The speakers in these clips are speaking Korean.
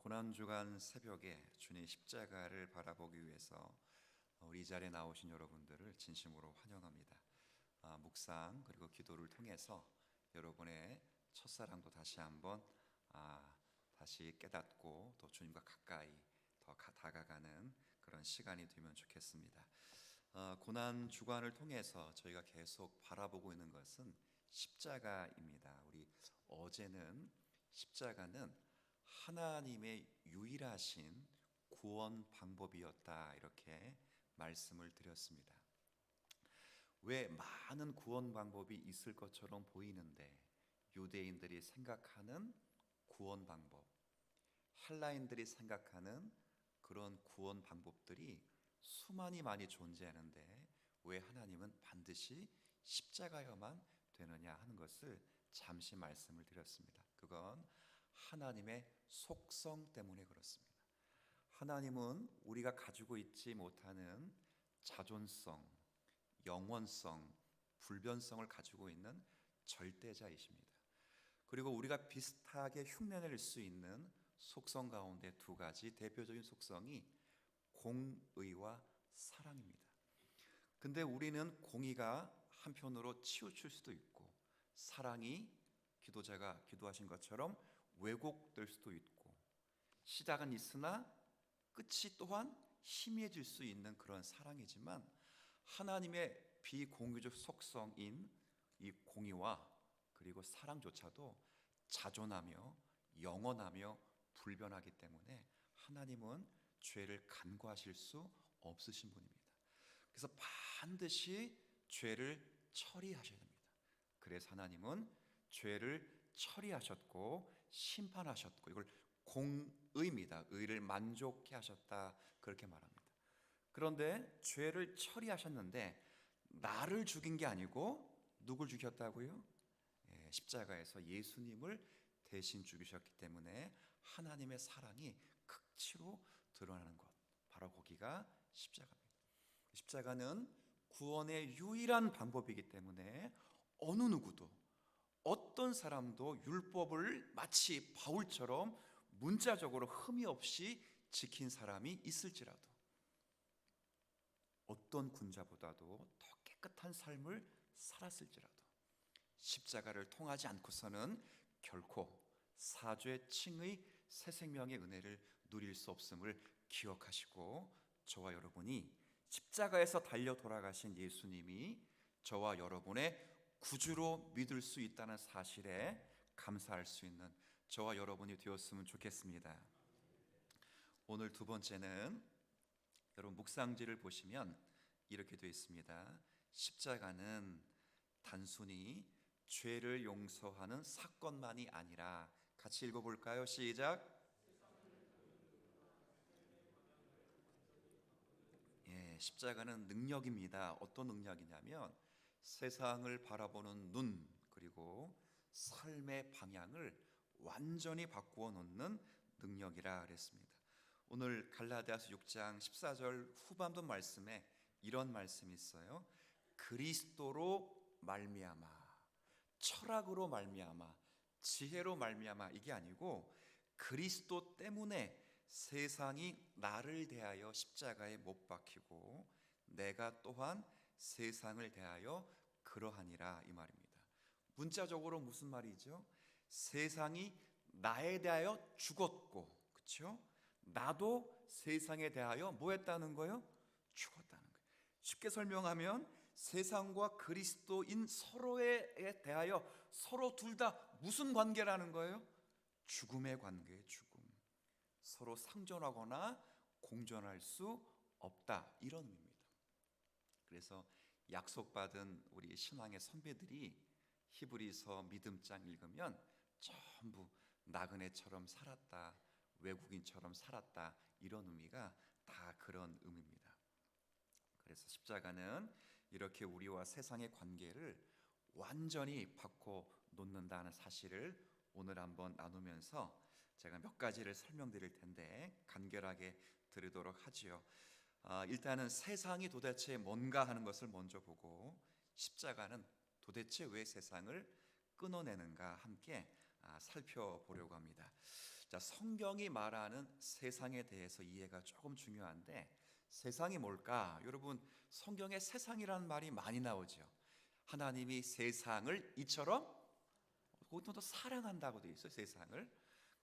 고난주간 새벽에 주님의 십자가를 바라보기 위해서 우리 이 자리에 나오신 여러분들을 진심으로 환영합니다. 묵상 그리고 기도를 통해서 여러분의 첫사랑도 다시 한번 다시 깨닫고 또 주님과 가까이 더 다가가는 그런 시간이 되면 좋겠습니다. 고난 주간을 통해서 저희가 계속 바라보고 있는 것은 십자가입니다. 우리 어제는 십자가는 하나님의 유일하신 구원 방법이었다 이렇게 말씀을 드렸습니다. 왜 많은 구원 방법이 있을 것처럼 보이는데 유대인들이 생각하는 구원 방법, 헬라인들이 생각하는 그런 구원 방법들이 수많이 많이 존재하는데 왜 하나님은 반드시 십자가여만 되느냐 하는 것을 잠시 말씀을 드렸습니다. 그건 하나님의 속성 때문에 그렇습니다. 하나님은 우리가 가지고 있지 못하는 자존성, 영원성, 불변성을 가지고 있는 절대자이십니다. 그리고 우리가 비슷하게 흉내낼 수 있는 속성 가운데 두 가지 대표적인 속성이 공의와 사랑입니다. 근데 우리는 공의가 한편으로 치우칠 수도 있고 사랑이 기도자가 기도하신 것처럼 왜곡될 수도 있고 시작은 있으나 끝이 또한 희미해질 수 있는 그런 사랑이지만 하나님의 비공유적 속성인 이 공의와 그리고 사랑조차도 자존하며 영원하며 불변하기 때문에 하나님은 죄를 간과하실 수 없으신 분입니다. 그래서 반드시 죄를 처리하셔야 됩니다. 그래서 하나님은 죄를 처리하셨고 심판하셨고 이걸 공의입니다. 의를 만족케 하셨다 그렇게 말합니다. 그런데 죄를 처리하셨는데 나를 죽인 게 아니고 누굴 죽였다고요? 십자가에서 예수님을 대신 죽이셨기 때문에 하나님의 사랑이 극치로 드러나는 것, 바로 거기가 십자가입니다. 십자가는 구원의 유일한 방법이기 때문에 어느 누구도 어떤 사람도 율법을 마치 바울처럼 문자적으로 흠이 없이 지킨 사람이 있을지라도 어떤 군자보다도 더 깨끗한 삶을 살았을지라도 십자가를 통하지 않고서는 결코 사죄 칭의 새 생명의 은혜를 누릴 수 없음을 기억하시고 저와 여러분이 십자가에서 달려 돌아가신 예수님이 저와 여러분의 구주로 믿을 수 있다는 사실에 감사할 수 있는 저와 여러분이 되었으면 좋겠습니다. 오늘 두 번째는 여러분 묵상지를 보시면 이렇게 되어 있습니다. 십자가는 단순히 죄를 용서하는 사건만이 아니라 같이 읽어볼까요? 시작. 십자가는 능력입니다. 어떤 능력이냐면 세상을 바라보는 눈 그리고 삶의 방향을 완전히 바꾸어 놓는 능력이라 그랬습니다. 오늘 갈라디아서 6장 14절 후반부 말씀에 이런 말씀이 있어요. 그리스도로 말미암아, 철학으로 말미암아, 지혜로 말미암아 이게 아니고 그리스도 때문에 세상이 나를 대하여 십자가에 못 박히고 내가 또한 세상을 대하여 그러하니라 이 말입니다. 문자적으로 무슨 말이죠? 세상이 나에 대하여 죽었고, 그렇죠? 나도 세상에 대하여 뭐 했다는 거예요? 죽었다는 거예요. 쉽게 설명하면 세상과 그리스도인 서로에 대하여 서로 둘 다 무슨 관계라는 거예요? 죽음의 관계예요. 죽음. 서로 상존하거나 공존할 수 없다 이런 의미입니다. 그래서 약속받은 우리 신앙의 선배들이 히브리서 믿음장 읽으면 전부 나그네처럼 살았다, 외국인처럼 살았다 이런 의미가 다 그런 의미입니다. 그래서 십자가는 이렇게 우리와 세상의 관계를 완전히 바꿔 놓는다는 사실을 오늘 한번 나누면서 제가 몇 가지를 설명드릴 텐데 간결하게 드리도록 하지요. 일단은 세상이 도대체 뭔가 하는 것을 먼저 보고 십자가는 도대체 왜 세상을 끊어내는가 함께 살펴보려고 합니다. 자, 성경이 말하는 세상에 대해서 이해가 조금 중요한데 세상이 뭘까? 여러분, 성경에 세상이라는 말이 많이 나오죠. 하나님이 세상을 이처럼 거기도 또 사랑한다고 되어 있어요. 세상을.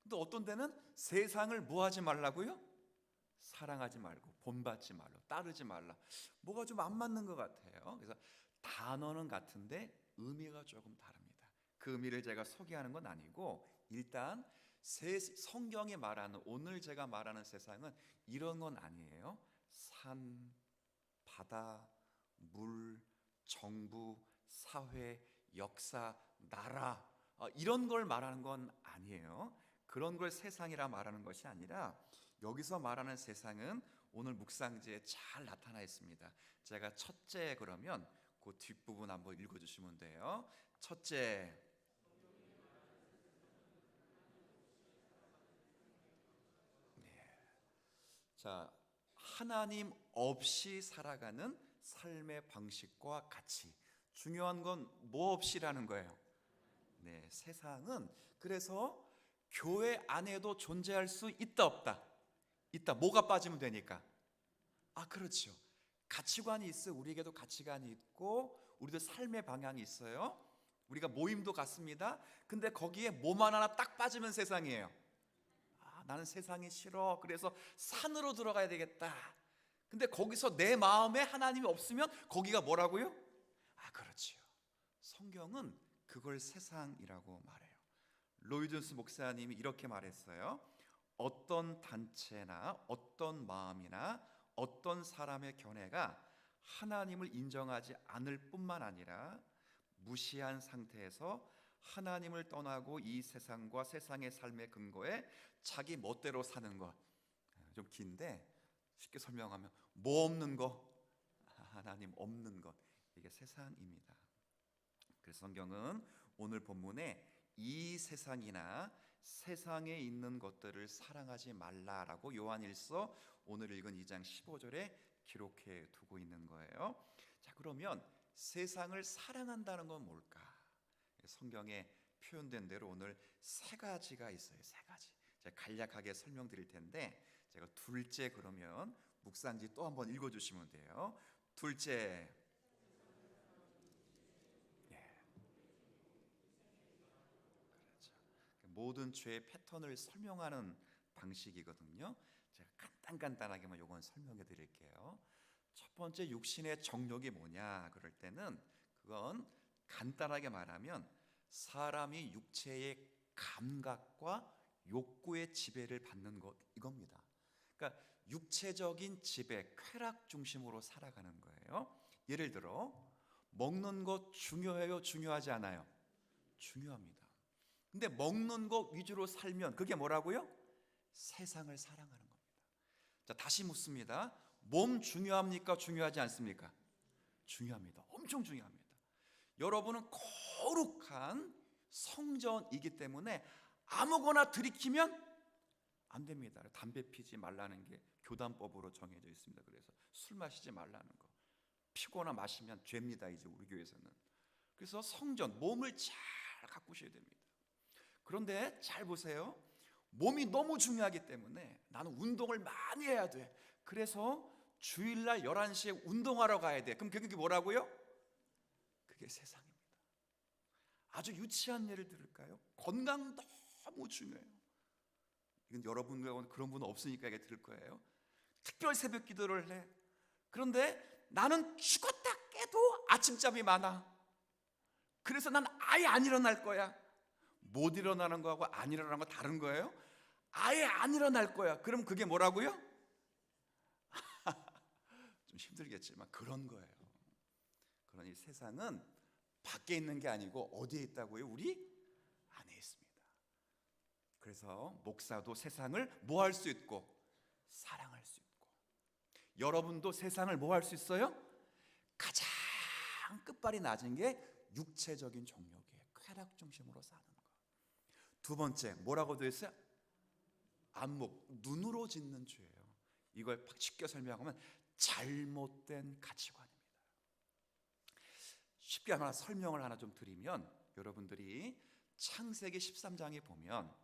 근데 어떤 데는 세상을 뭐 하지 말라고요? 사랑하지 말고 본받지 말라, 따르지 말라. 뭐가 좀 안 맞는 것 같아요. 그래서 단어는 같은데 의미가 조금 다릅니다. 그 의미를 제가 소개하는 건 아니고 일단 성경이 말하는 오늘 제가 말하는 세상은 이런 건 아니에요. 산, 바다, 물, 정부, 사회, 역사, 나라 이런 걸 말하는 건 아니에요. 그런 걸 세상이라 말하는 것이 아니라 여기서 말하는 세상은 오늘 묵상지에 잘 나타나 있습니다. 제가 첫째 그러면 그 뒷부분 한번 읽어주시면 돼요. 첫째, 자, 하나님 없이 살아가는 삶의 방식과 가치. 중요한 건 뭐 없이라는 거예요. 네, 세상은 그래서 교회 안에도 존재할 수 있다 없다. 있다. 뭐가 빠지면 되니까. 그렇죠. 가치관이 있어요. 우리에게도 가치관이 있고 우리도 삶의 방향이 있어요. 우리가 모임도 같습니다. 근데 거기에 뭐만 하나 딱 빠지면 세상이에요. 나는 세상이 싫어. 그래서 산으로 들어가야 되겠다. 근데 거기서 내 마음에 하나님이 없으면 거기가 뭐라고요? 그렇지요. 성경은 그걸 세상이라고 말해요. 로이존스 목사님이 이렇게 말했어요. 어떤 단체나 어떤 마음이나 어떤 사람의 견해가 하나님을 인정하지 않을 뿐만 아니라 무시한 상태에서 하나님을 떠나고 이 세상과 세상의 삶의 근거에 자기 멋대로 사는 것. 좀 긴데 쉽게 설명하면 뭐 없는 거, 하나님 없는 것. 이게 세상입니다. 그래서 성경은 오늘 본문에 이 세상이나 세상에 있는 것들을 사랑하지 말라라고 요한일서 오늘 읽은 2장 15절에 기록해 두고 있는 거예요. 자, 그러면 세상을 사랑한다는 건 뭘까? 성경에 표현된 대로 오늘 세 가지가 있어요. 세 가지. 제가 간략하게 설명드릴 텐데 제가 둘째 그러면 묵상지 또 한번 읽어주시면 돼요. 둘째, 모든 죄의 패턴을 설명하는 방식이거든요. 제가 간단하게만 요건 설명해 드릴게요. 첫 번째, 육신의 정욕이 뭐냐 그럴 때는 그건 간단하게 말하면 사람이 육체의 감각과 욕구의 지배를 받는 것, 이겁니다. 그러니까 육체적인 지배, 쾌락 중심으로 살아가는 거예요. 예를 들어 먹는 것 중요해요? 중요하지 않아요? 중요합니다. 근데 먹는 거 위주로 살면 그게 뭐라고요? 세상을 사랑하는 겁니다. 자, 다시 묻습니다. 몸 중요합니까? 중요하지 않습니까? 중요합니다. 엄청 중요합니다. 여러분은 거룩한 성전이기 때문에 아무거나 들이키면 안 됩니다. 담배 피지 말라는 게 교단법으로 정해져 있습니다. 그래서 술 마시지 말라는 거. 피거나 마시면 죄입니다. 이제 우리 교회에서는. 그래서 성전, 몸을 잘 가꾸셔야 됩니다. 그런데 잘 보세요. 몸이 너무 중요하기 때문에 나는 운동을 많이 해야 돼. 그래서 주일날 11시에 운동하러 가야 돼. 그럼 그게 뭐라고요? 그게 세상입니다. 아주 유치한 예를 들을까요? 건강 너무 중요해요. 이건 여러분과 그런 분 없으니까 이게 들을 거예요. 특별 새벽 기도를 해. 그런데 나는 죽었다 깨도 아침잠이 많아. 그래서 난 아예 안 일어날 거야. 못 일어나는 거하고 안 일어나는 거 다른 거예요? 아예 안 일어날 거야. 그럼 그게 뭐라고요? 좀 힘들겠지만 그런 거예요. 그러니 세상은 밖에 있는 게 아니고 어디에 있다고요? 우리 안에 있습니다. 그래서 목사도 세상을 뭐 할 수 있고 사랑할 수 있고, 여러분도 세상을 뭐 할 수 있어요? 가장 끝발이 낮은 게 육체적인 정욕이에요. 쾌락 중심으로 사는 거. 두 번째 뭐라고 되어 있어요? 안목, 눈으로 짓는 죄예요. 이걸 쉽게 설명하면 잘못된 가치관입니다. 쉽게 설명을 하나 좀 드리면, 여러분들이 창세기 13장에 보면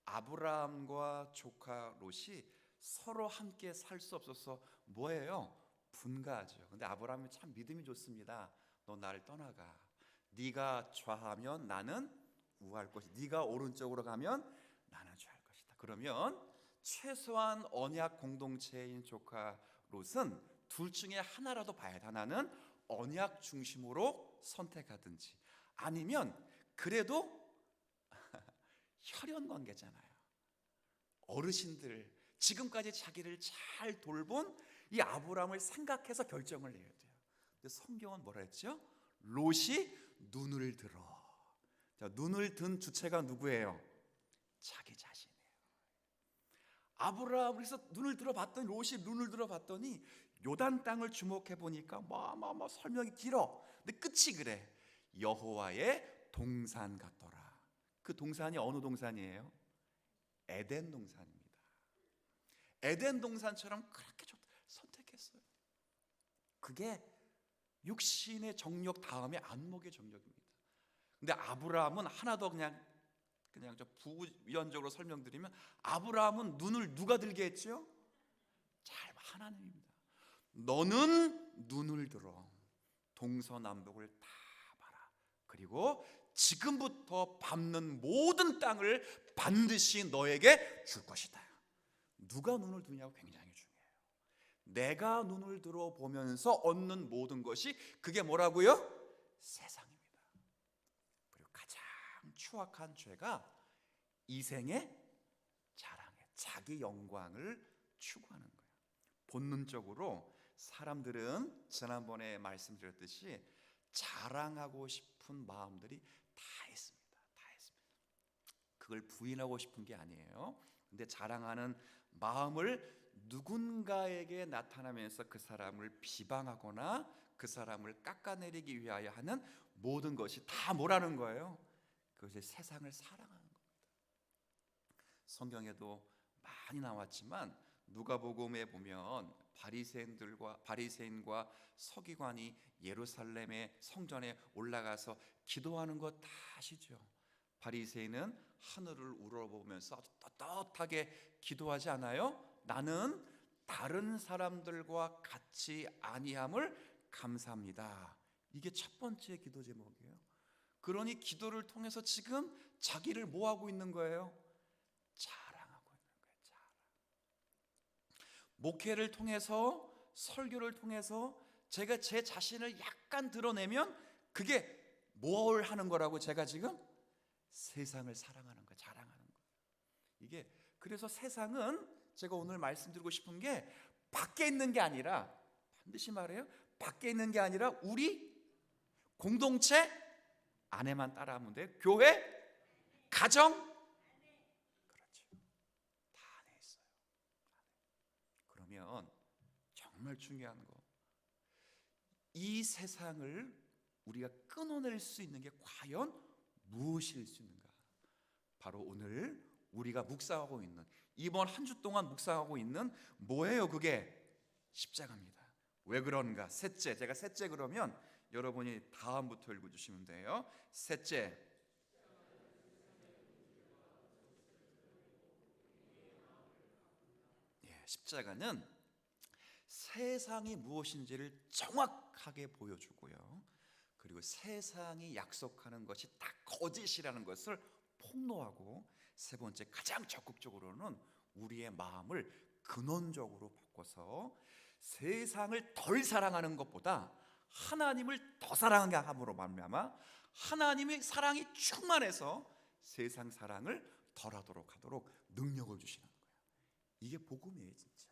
아브라함과 조카 롯이 서로 함께 살 수 없어서 뭐예요? 분가하죠. 근데 아브라함이 참 믿음이 좋습니다. 너 나를 떠나가. 네가 좌하면 나는 우할 것이다. 네가 오른쪽으로 가면 나는 좌할 것이다. 그러면 최소한 언약 공동체인 조카 롯은 둘 중에 하나라도 봐야 돼. 하나는 언약 중심으로 선택하든지, 아니면 그래도 혈연 관계잖아요. 어르신들, 지금까지 자기를 잘 돌본 이 아브라함을 생각해서 결정을 내야 돼요. 근데 성경은 뭐라 했죠? 롯이 눈을 들어. 자, 눈을 든 주체가 누구예요? 자기 자신이에요. 아브라함, 그래서 눈을 들어봤더니, 롯이 눈을 들어봤더니 요단 땅을 주목해 보니까 뭐 설명이 길어. 근데 끝이 그래. 여호와의 동산 같더라. 그 동산이 어느 동산이에요? 에덴 동산입니다. 에덴 동산처럼 그렇게 선택했어요. 그게 육신의 정욕 다음에 안목의 정욕입니다. 근데 아브라함은 하나 더 그냥 좀 부연적으로 설명드리면, 아브라함은 눈을 누가 들게 했죠? 잘 하나님입니다. 너는 눈을 들어 동서남북을 다 봐라. 그리고 지금부터 밟는 모든 땅을 반드시 너에게 줄 것이다. 누가 눈을 두냐고 굉장히 중요해요. 내가 눈을 들어 보면서 얻는 모든 것이 그게 뭐라고요? 세상입니다. 그리고 가장 추악한 죄가 이생의 자랑에 자기 영광을 추구하는 거예요. 본능적으로 사람들은 지난번에 말씀드렸듯이 자랑하고 싶은 마음들이 다 있습니다. 다 있습니다. 그걸 부인하고 싶은 게 아니에요. 근데 자랑하는 마음을 누군가에게 나타나면서 그 사람을 비방하거나 그 사람을 깎아내리기 위하여 하는 모든 것이 다 뭐라는 거예요? 그것이 세상을 사랑하는 겁니다. 성경에도 많이 나왔지만 누가복음에 보면 바리새인과 서기관이 예루살렘의 성전에 올라가서 기도하는 거 다 아시죠? 바리새인은 하늘을 우러보면서 아주 떳떳하게 기도하지 않아요? 나는 다른 사람들과 같이 아니함을 감사합니다. 이게 첫 번째 기도 제목이에요. 그러니 기도를 통해서 지금 자기를 뭐 하고 있는 거예요? 자랑하고 있는 거예요. 자랑. 목회를 통해서, 설교를 통해서 제가 제 자신을 약간 드러내면 그게 뭘 하는 거라고? 제가 지금 세상을 사랑하는 거예요. 자랑하는 거예요. 이게 그래서 세상은, 제가 오늘 말씀드리고 싶은 게 밖에 있는 게 아니라, 반드시 말해요, 밖에 있는 게 아니라 우리 공동체 안에만 따라하면 돼요. 교회, 가정, 그렇죠. 다 안에 있어요. 그러면 정말 중요한 거, 이 세상을 우리가 끊어낼 수 있는 게 과연 무엇일 수 있는가? 바로 오늘 우리가 묵상하고 있는, 이번 한 주 동안 묵상하고 있는 뭐예요? 그게 십자가입니다. 왜 그런가? 셋째, 제가 셋째 그러면 여러분이 다음부터 읽어주시면 돼요. 셋째, 십자가는 세상이 무엇인지를 정확하게 보여주고요, 그리고 세상이 약속하는 것이 다 거짓이라는 것을 폭로하고, 세 번째, 가장 적극적으로는 우리의 마음을 근원적으로 바꿔서 세상을 덜 사랑하는 것보다 하나님을 더 사랑함으로 말미암아 하나님의 사랑이 충만해서 세상 사랑을 덜하도록 능력을 주시는 거예요. 이게 복음이에요, 진짜.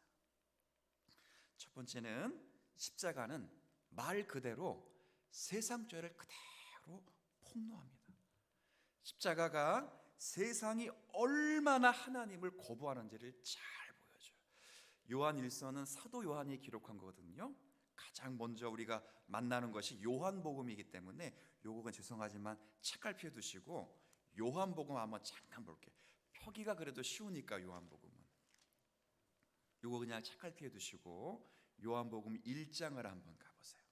첫 번째는, 십자가는 말 그대로 세상 죄를 그대로 폭로합니다. 십자가가 세상이 얼마나 하나님을 거부하는지를 잘 보여줘요. 요한 1서는 사도 요한이 기록한 거거든요. 가장 먼저 우리가 만나는 것이 요한복음이기 때문에 요거는 죄송하지만 책갈피해 두시고 요한복음 한번 잠깐 볼게요. 표기가 그래도 쉬우니까 요한복음은 요거 그냥 책갈피해 두시고 요한복음 1장을 한번 가보세요.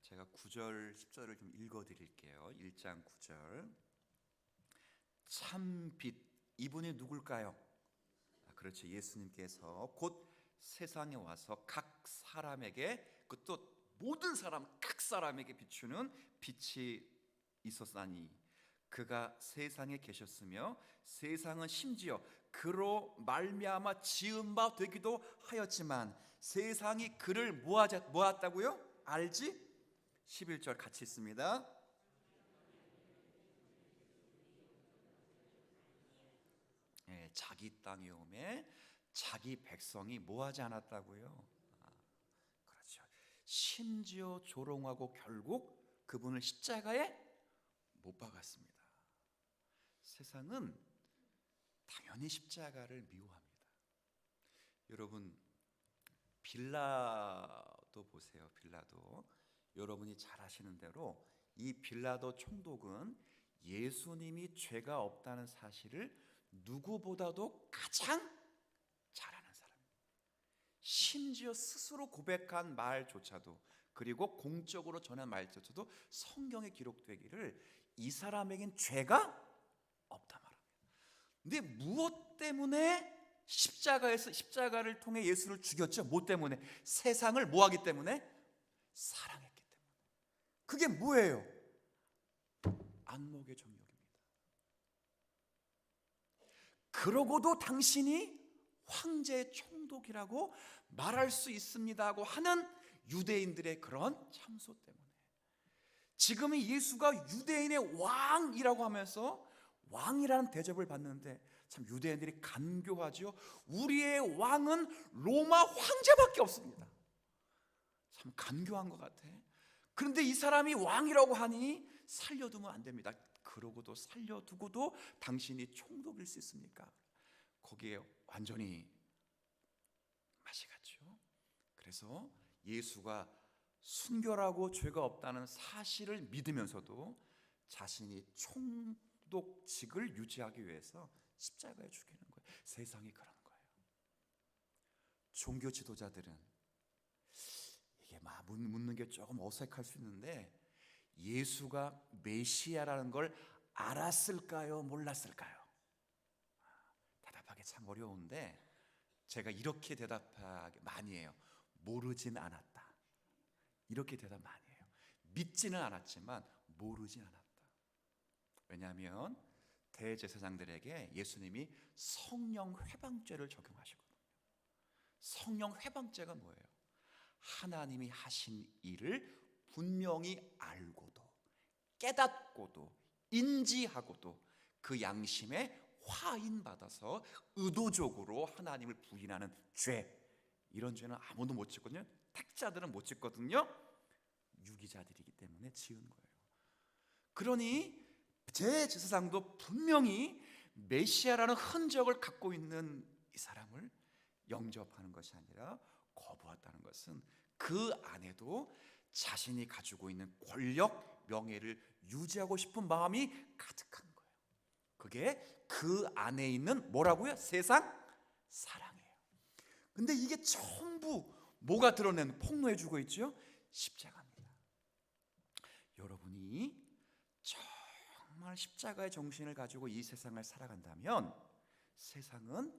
제가 9절 10절을 좀 읽어드릴게요. 1장 9절. 참 빛, 이분이 누굴까요? 그렇죠. 예수님께서 곧 세상에 와서 각 사람에게, 또 모든 사람, 각 사람에게 비추는 빛이 있었사니 그가 세상에 계셨으며 세상은 심지어 그로 말미암아 지은 바 되기도 하였지만 세상이 그를 모았다고요? 알지? 11절 같이 있습니다. 예, 자기 땅에 오매 자기 백성이 뭐하지 않았다고요? 그렇죠. 심지어 조롱하고 결국 그분을 십자가에 못 박았습니다. 세상은 당연히 십자가를 미워합니다. 여러분 빌라도 보세요. 빌라도 여러분이 잘 아시는 대로 이 빌라도 총독은 예수님이 죄가 없다는 사실을 누구보다도 가장 잘 아는 사람입니다. 심지어 스스로 고백한 말조차도, 그리고 공적으로 전한 말조차도 성경에 기록되기를 이 사람에겐 죄가 없다 말합니다. 근데 무엇 때문에 십자가를 통해 예수를 죽였죠? 뭐 때문에? 세상을 뭐 하기 때문에? 사랑했기 때문에. 그게 뭐예요? 안목의 정욕입니다. 그러고도 당신이 황제의 총독이라고 말할 수 있습니다고 하는 유대인들의 그런 참소 때문에, 지금의 예수가 유대인의 왕이라고 하면서 왕이라는 대접을 받는데 참 유대인들이 간교하죠. 우리의 왕은 로마 황제밖에 없습니다. 참 간교한 것 같아. 그런데 이 사람이 왕이라고 하니 살려두면 안 됩니다. 그러고도 살려두고도 당신이 총독일 수 있습니까? 거기에 완전히 맛이 갔죠. 그래서 예수가 순결하고 죄가 없다는 사실을 믿으면서도 자신이 총독직을 유지하기 위해서 십자가에 죽이는 거예요. 세상이 그런 거예요. 종교 지도자들은 이게 막 묻는 게 조금 어색할 수 있는데, 예수가 메시아라는 걸 알았을까요? 몰랐을까요? 대답하기 참 어려운데 제가 이렇게 대답하기 많이 해요. 모르진 않았다. 이렇게 대답 많이 해요. 믿지는 않았지만 모르진 않았다. 왜냐하면 대제사장들에게 예수님이 성령 회방죄를 적용하시거든요. 성령 회방죄가 뭐예요? 하나님이 하신 일을 분명히 알고도 깨닫고도 인지하고도 그 양심에 화인받아서 의도적으로 하나님을 부인하는 죄, 이런 죄는 아무도 못 짓거든요. 택자들은 못 짓거든요. 유기자들이기 때문에 지은 거예요. 그러니 제제사장도 분명히 메시아라는 흔적을 갖고 있는 이 사람을 영접하는 것이 아니라 거부했다는 것은 그 안에도 자신이 가지고 있는 권력, 명예를 유지하고 싶은 마음이 가득한 거예요. 그게 그 안에 있는 뭐라고요? 세상 사랑이에요. 근데 이게 전부 뭐가 드러낸, 폭로해주고 있죠? 십자가입니다. 여러분이 정말 십자가의 정신을 가지고 이 세상을 살아간다면 세상은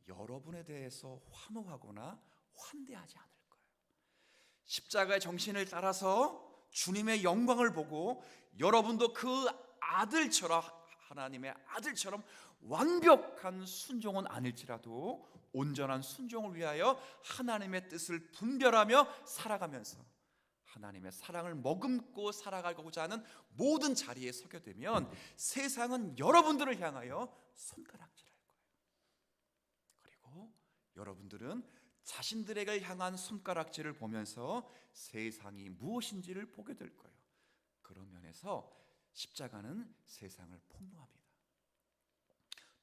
여러분에 대해서 환호하거나 환대하지 않을 거예요. 십자가의 정신을 따라서 주님의 영광을 보고 여러분도 그 아들처럼, 하나님의 아들처럼 완벽한 순종은 아닐지라도 온전한 순종을 위하여 하나님의 뜻을 분별하며 살아가면서 하나님의 사랑을 머금고 살아가고자 하는 모든 자리에 서게 되면 세상은 여러분들을 향하여 손가락질할 거예요. 그리고 여러분들은 자신들에게 향한 손가락질을 보면서 세상이 무엇인지를 보게 될 거예요. 그런 면에서 십자가는 세상을 폭로합니다.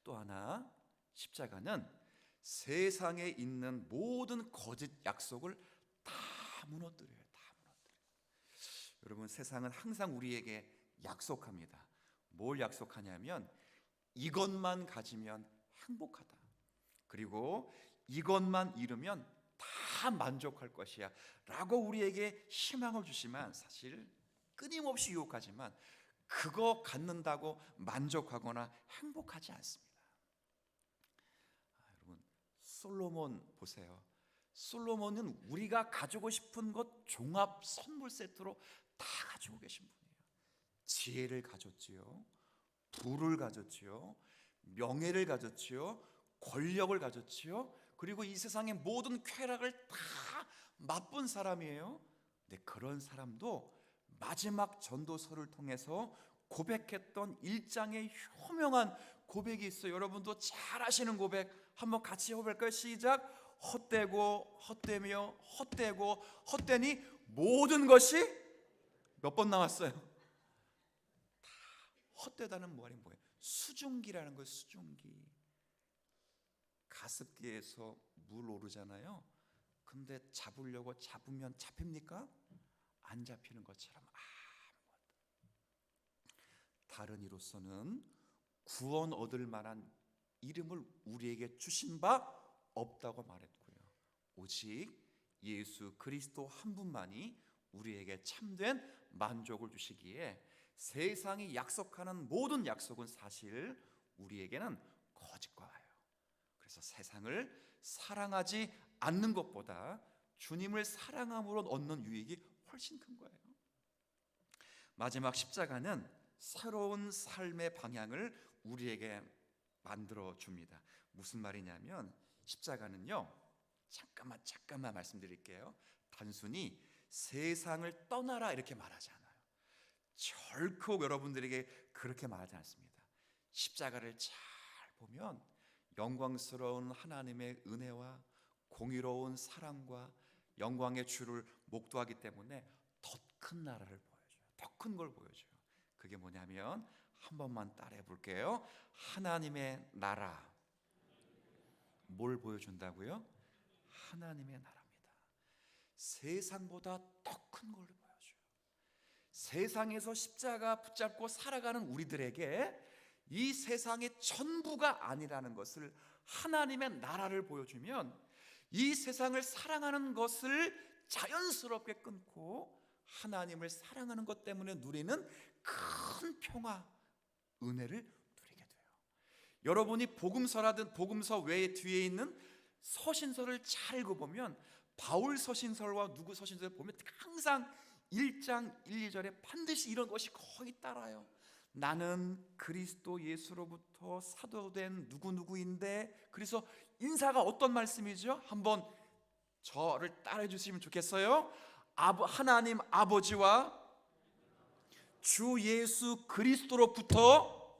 또 하나, 십자가는 세상에 있는 모든 거짓 약속을 다 무너뜨려요. 여러분, 세상은 항상 우리에게 약속합니다. 뭘 약속하냐면 이것만 가지면 행복하다. 그리고 이것만 이루면 다 만족할 것이야 라고 우리에게 희망을 주시면 사실 끊임없이 유혹하지만 그거 갖는다고 만족하거나 행복하지 않습니다. 여러분, 솔로몬 보세요. 솔로몬은 우리가 가지고 싶은 것 종합 선물 세트로 다 가지고 계신 분이에요. 지혜를 가졌지요, 부를 가졌지요, 명예를 가졌지요, 권력을 가졌지요, 그리고 이 세상의 모든 쾌락을 다 맛본 사람이에요. 근데 그런 사람도 마지막 전도서를 통해서 고백했던 일장의 효명한 고백이 있어요. 여러분도 잘 아시는 고백 한번 같이 해볼까요? 시작. 헛되고 헛되며 헛되고 헛되니 모든 것이 몇 번 나왔어요? 다 헛되다는 말이 뭐예요? 수증기라는 거예요. 수증기. 가습기에서 물 오르잖아요. 근데 잡으려고 잡으면 잡힙니까? 안 잡히는 것처럼 아무것도. 다른 이로서는 구원 얻을 만한 이름을 우리에게 주신 바 없다고 말했고요. 오직 예수 그리스도 한 분만이 우리에게 참된 만족을 주시기에 세상이 약속하는 모든 약속은 사실 우리에게는 거짓과 같아요. 그래서 세상을 사랑하지 않는 것보다 주님을 사랑함으로 얻는 유익이 훨씬 큰 거예요. 마지막 십자가는 새로운 삶의 방향을 우리에게 만들어 줍니다. 무슨 말이냐면 십자가는요, 잠깐만 말씀드릴게요. 단순히 세상을 떠나라 이렇게 말하지 않아요. 결코 여러분들에게 그렇게 말하지 않습니다. 십자가를 잘 보면 영광스러운 하나님의 은혜와 공의로운 사랑과 영광의 주를 목도하기 때문에 더 큰 나라를 보여줘요. 더 큰 걸 보여줘요. 그게 뭐냐면 한 번만 따라해 볼게요. 하나님의 나라. 뭘 보여준다고요? 하나님의 나라입니다. 세상보다 더 큰 걸 보여줘요. 세상에서 십자가 붙잡고 살아가는 우리들에게 이 세상의 전부가 아니라는 것을, 하나님의 나라를 보여주면 이 세상을 사랑하는 것을 자연스럽게 끊고 하나님을 사랑하는 것 때문에 누리는 큰 평화, 은혜를 누리게 돼요. 여러분이 복음서라든 복음서 외에 뒤에 있는 서신서를 잘 읽어보면 바울 서신서와 누구 서신서를 보면 항상 1장 1, 2절에 반드시 이런 것이 거의 따라요. 나는 그리스도 예수로부터 사도된 누구누구인데, 그래서 인사가 어떤 말씀이죠? 한번 저를 따라해 주시면 좋겠어요. 하나님 아버지와 주 예수 그리스도로부터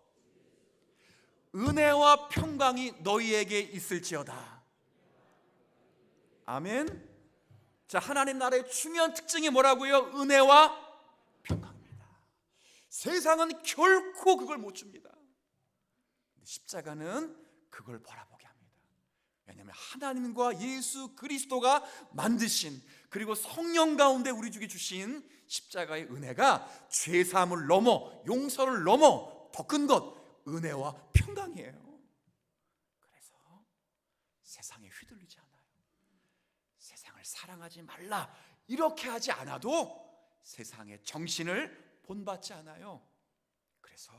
은혜와 평강이 너희에게 있을지어다. 아멘. 자, 하나님 나라의 중요한 특징이 뭐라고요? 은혜와 평강입니다. 세상은 결코 그걸 못 줍니다. 십자가는 그걸 바라보게 합니다. 왜냐하면 하나님과 예수 그리스도가 만드신, 그리고 성령 가운데 우리 주께 주신 십자가의 은혜가 죄사함을 넘어, 용서를 넘어 더 큰 것, 은혜와 평강이에요. 그래서 세상에 휘둘리지 않아요. 세상을 사랑하지 말라 이렇게 하지 않아도 세상의 정신을 본받지 않아요. 그래서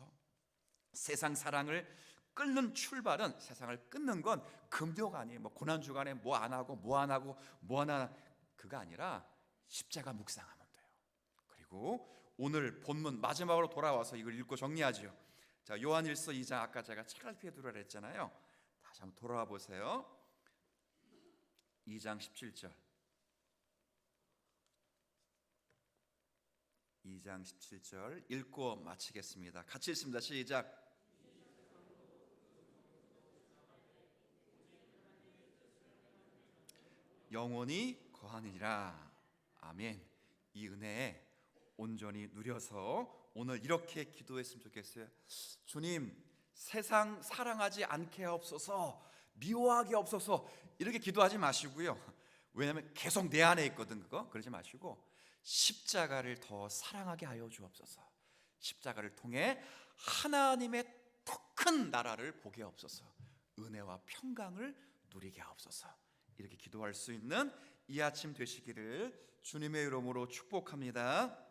세상 사랑을 끊는 출발은, 세상을 끊는 건 금도가 아니에요. 뭐 고난주간에 뭐 안 하고 뭐 안 하고 뭐 하나, 그가 아니라 십자가 묵상하면 돼요. 그리고 오늘 본문 마지막으로 돌아와서 이걸 읽고 정리하죠. 자, 요한일서 2장, 아까 제가 책을 피해 두라 그랬잖아요. 다시 한번 돌아와 보세요. 2장 17절. 2장 17절 읽고 마치겠습니다. 같이 읽습니다. 시작. 영원히 거하느니라. 아멘. 이 은혜에 온전히 누려서 오늘 이렇게 기도했으면 좋겠어요. 주님, 세상 사랑하지 않게 하옵소서, 미워하게 하옵소서, 이렇게 기도하지 마시고요. 왜냐하면 계속 내 안에 있거든. 그러지 마시고 십자가를 더 사랑하게 하여 주옵소서. 십자가를 통해 하나님의 더 큰 나라를 보게 하옵소서. 은혜와 평강을 누리게 하옵소서. 이렇게 기도할 수 있는 이 아침 되시기를 주님의 이름으로 축복합니다.